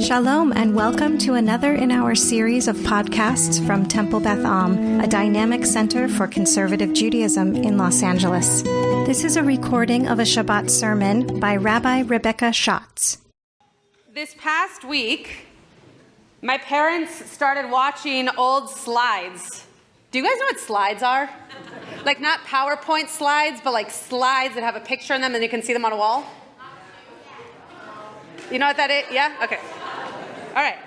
Shalom and welcome to another in our series of podcasts from Temple Beth Am, a dynamic center for conservative Judaism in Los Angeles. This is a recording of a Shabbat sermon by Rabbi Rebecca Schatz. This past week, my parents started watching old slides. Do you guys know what slides are? Like not PowerPoint slides, but like slides that have a picture in them and you can see them on a wall? You know what that is? Yeah? Okay. All right.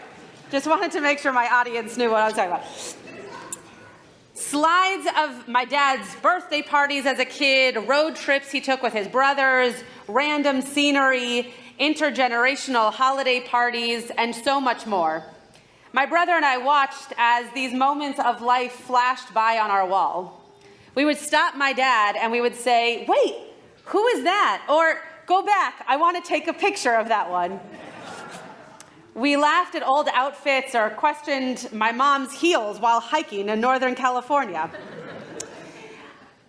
Just wanted to make sure my audience knew what I was talking about. Slides of my dad's birthday parties as a kid, road trips he took with his brothers, random scenery, intergenerational holiday parties, and so much more. My brother and I watched as these moments of life flashed by on our wall. We would stop my dad and we would say, "Wait, who is that?" Or, "Go back, I want to take a picture of that one." We laughed at old outfits or questioned my mom's heels while hiking in Northern California.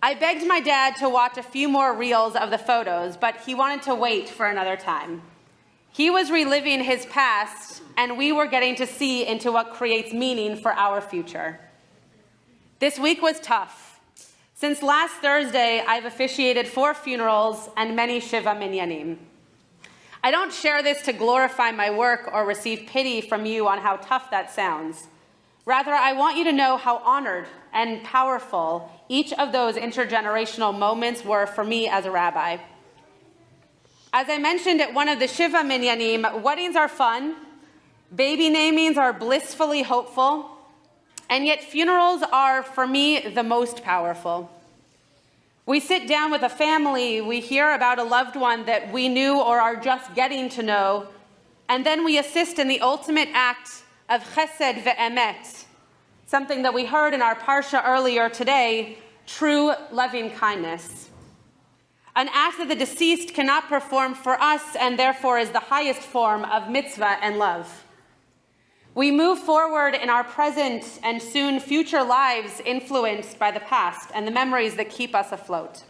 I begged my dad to watch a few more reels of the photos, but he wanted to wait for another time. He was reliving his past, and we were getting to see into what creates meaning for our future. This week was tough. Since last Thursday, I've officiated 4 funerals and many Shiva Minyanim. I don't share this to glorify my work or receive pity from you on how tough that sounds. Rather, I want you to know how honored and powerful each of those intergenerational moments were for me as a rabbi. As I mentioned at one of the Shiva Minyanim, weddings are fun, baby namings are blissfully hopeful, and yet funerals are, for me, the most powerful. We sit down with a family, we hear about a loved one that we knew or are just getting to know, and then we assist in the ultimate act of chesed ve'emet, something that we heard in our parsha earlier today, true loving kindness. An act that the deceased cannot perform for us and therefore is the highest form of mitzvah and love. We move forward in our present and soon future lives influenced by the past and the memories that keep us afloat.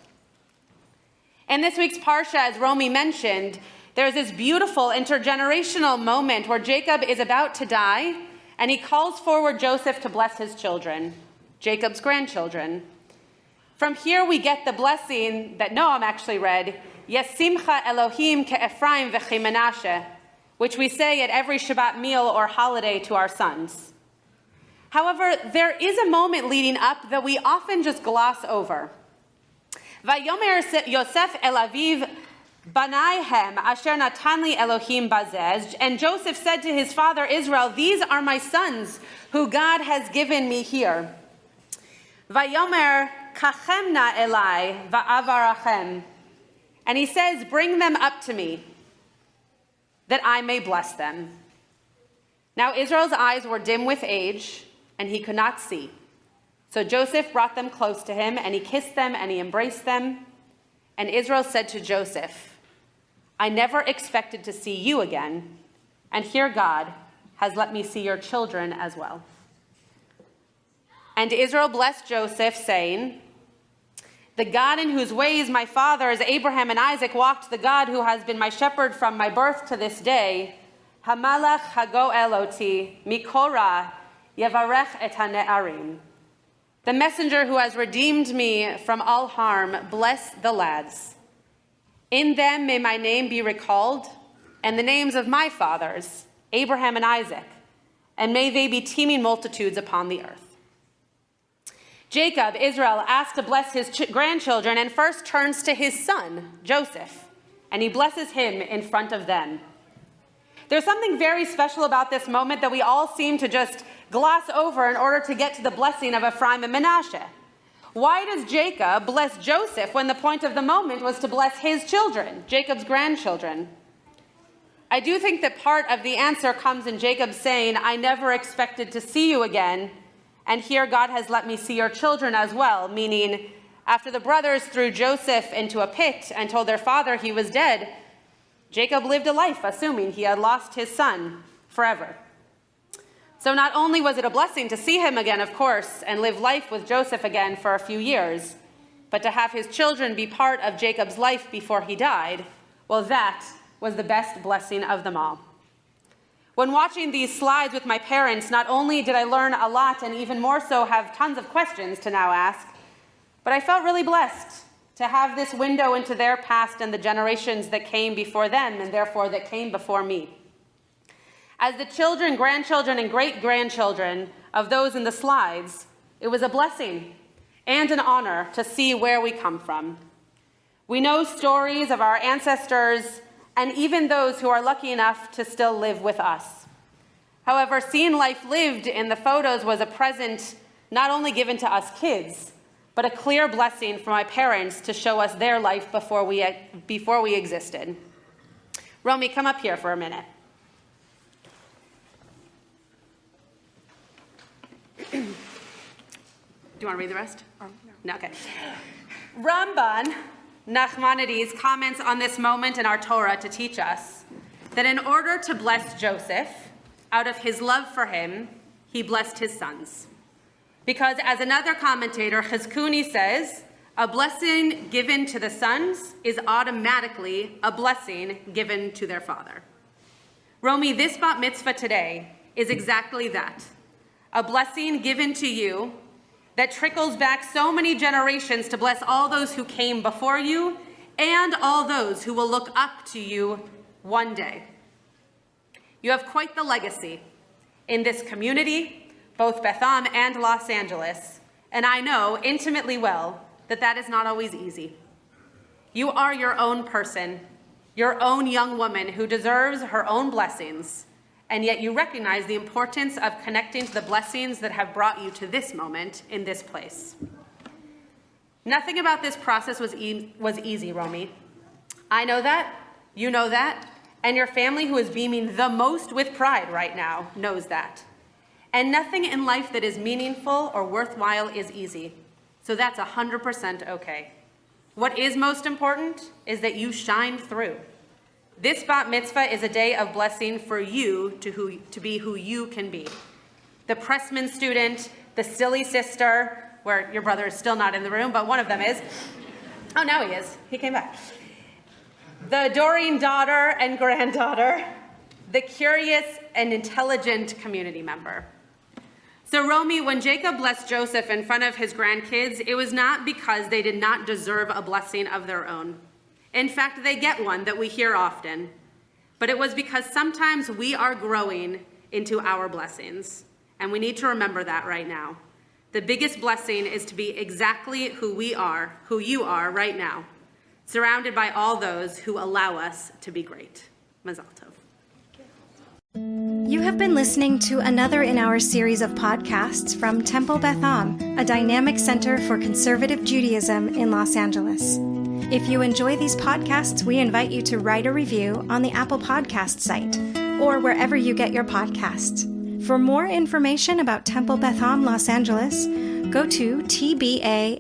In this week's Parsha, as Romy mentioned, there's this beautiful intergenerational moment where Jacob is about to die and he calls forward Joseph to bless his children, Jacob's grandchildren. From here we get the blessing that Noam actually read, Yesimcha Elohim ke'Ephraim v'chi Menashe, which we say at every Shabbat meal or holiday to our sons. However, there is a moment leading up that we often just gloss over. Vayomer Yosef el Aviv banayhem asher natan li Elohim bazez, and Joseph said to his father Israel, "These are my sons who God has given me here." Vayomer kachemna elai va'avarachem, and he says, "Bring them up to me, that I may bless them." Now Israel's eyes were dim with age, and he could not see. So Joseph brought them close to him, and he kissed them, and he embraced them. And Israel said to Joseph, "I never expected to see you again, and here God has let me see your children as well." And Israel blessed Joseph, saying, "The God in whose ways my fathers Abraham and Isaac walked, the God who has been my shepherd from my birth to this day, Hamalach hagoel oti mikora yevarech et hane'arim. The messenger who has redeemed me from all harm, bless the lads. In them may my name be recalled, and the names of my fathers, Abraham and Isaac, and may they be teeming multitudes upon the earth." Jacob, Israel, asked to bless his grandchildren and first turns to his son, Joseph, and he blesses him in front of them. There's something very special about this moment that we all seem to just gloss over in order to get to the blessing of Ephraim and Menashe. Why does Jacob bless Joseph when the point of the moment was to bless his children, Jacob's grandchildren? I do think that part of the answer comes in Jacob saying, "I never expected to see you again, and here God has let me see your children as well," meaning after the brothers threw Joseph into a pit and told their father he was dead, Jacob lived a life assuming he had lost his son forever. So not only was it a blessing to see him again, of course, and live life with Joseph again for a few years, but to have his children be part of Jacob's life before he died, well, that was the best blessing of them all. When watching these slides with my parents, not only did I learn a lot and even more so have tons of questions to now ask, but I felt really blessed to have this window into their past and the generations that came before them and therefore that came before me. As the children, grandchildren, and great-grandchildren of those in the slides, it was a blessing and an honor to see where we come from. We know stories of our ancestors and even those who are lucky enough to still live with us. However, seeing life lived in the photos was a present not only given to us kids, but a clear blessing for my parents to show us their life before we existed. Romy, come up here for a minute. Do you want to read the rest? No, okay. Ramban Nachmanides comments on this moment in our Torah to teach us that in order to bless Joseph, out of his love for him, he blessed his sons. Because as another commentator, Chizkuni, says, a blessing given to the sons is automatically a blessing given to their father. Romy, this bat mitzvah today is exactly that. A blessing given to you that trickles back so many generations to bless all those who came before you and all those who will look up to you one day. You have quite the legacy in this community, both Beth Am and Los Angeles, and I know intimately well that that is not always easy. You are your own person, your own young woman who deserves her own blessings, and yet you recognize the importance of connecting to the blessings that have brought you to this moment in this place. Nothing about this process was easy, Romy. I know that, you know that, and your family, who is beaming the most with pride right now, knows that. And nothing in life that is meaningful or worthwhile is easy, so that's 100% okay. What is most important is that you shine through. This bat mitzvah is a day of blessing for you to be who you can be. The pressman student, the silly sister, where your brother is still not in the room, but one of them is. Oh, now he is. He came back. The adoring daughter and granddaughter, the curious and intelligent community member. So Romy, when Jacob blessed Joseph in front of his grandkids, it was not because they did not deserve a blessing of their own. In fact, they get one that we hear often, but it was because sometimes we are growing into our blessings, and we need to remember that right now. The biggest blessing is to be exactly who we are, who you are right now, surrounded by all those who allow us to be great. Mazal tov. You have been listening to another in our series of podcasts from Temple Beth Am, a dynamic center for conservative Judaism in Los Angeles. If you enjoy these podcasts, we invite you to write a review on the Apple Podcast site or wherever you get your podcasts. For more information about Temple Beth Am Los Angeles, go to tbala.org.